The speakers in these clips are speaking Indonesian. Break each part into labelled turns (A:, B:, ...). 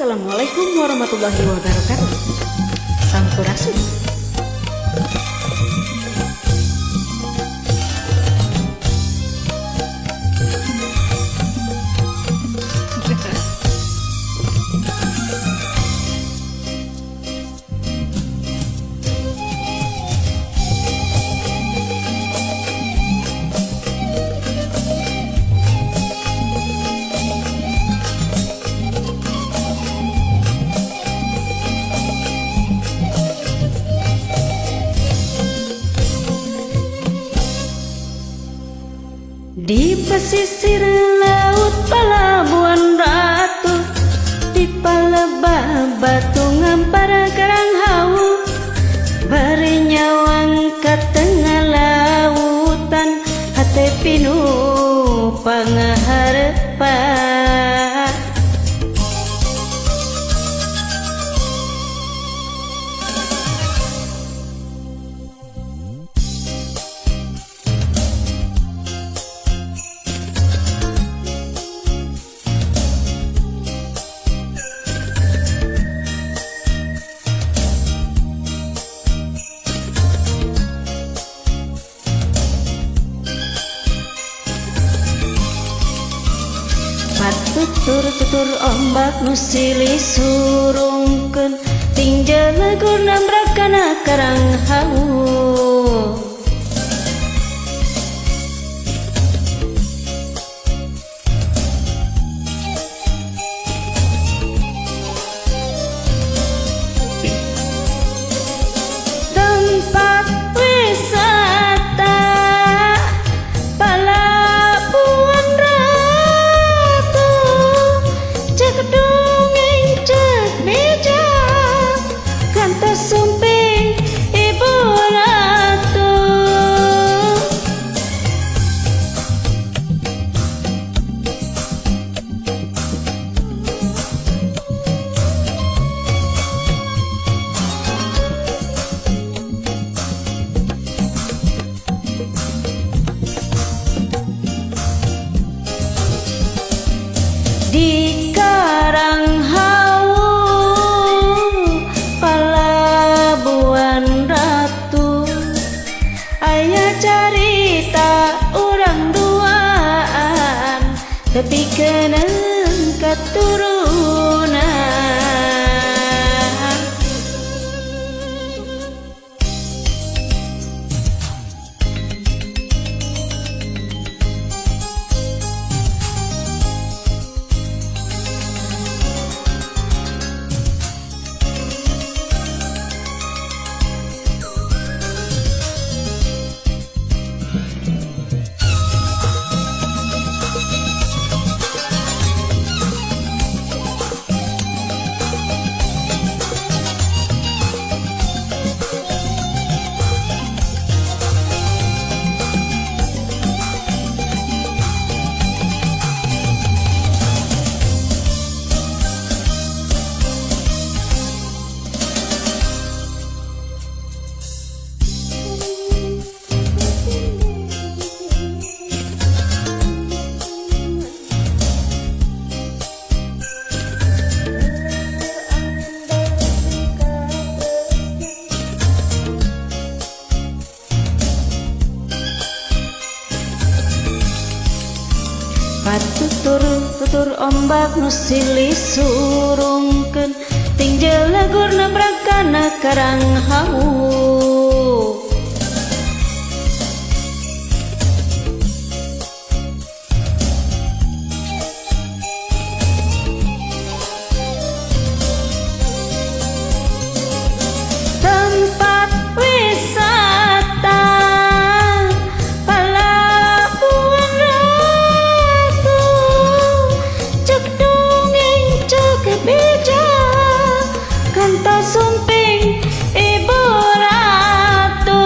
A: Assalamualaikum warahmatullahi wabarakatuh. Sampurasun. Di pesisir laut Palabuhan Ratu, di Palebah batu ngampar karang hawu, bari nyawang ke tengah lautan, hati pinuh pangaharepan. Tutur ombak nu silih surungkeun, tingjal legur nambrakana karang hawu. Tempat wisata Palabuhan Ratu, cek dongeng cek beja, kantos sumping ibu ratu. Di karang hawu Palabuhan Ratu, aya carita urang duaan, tapi keunang katurunan. Tutur ombak nu silih surungkeun, tingjal legur nabrakana karang hawu. Tempat wisata Palabuhan Ratu, cek dongeng cek beja, kantos sumping ibu ratu.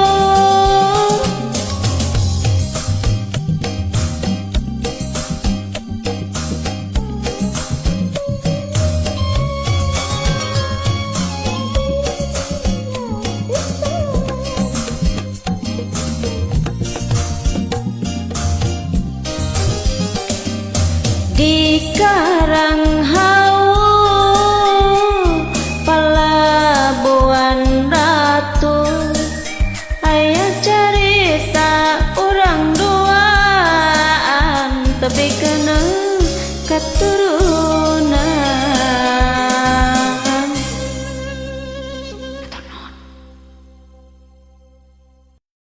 A: Di karang hawu tabi ka na.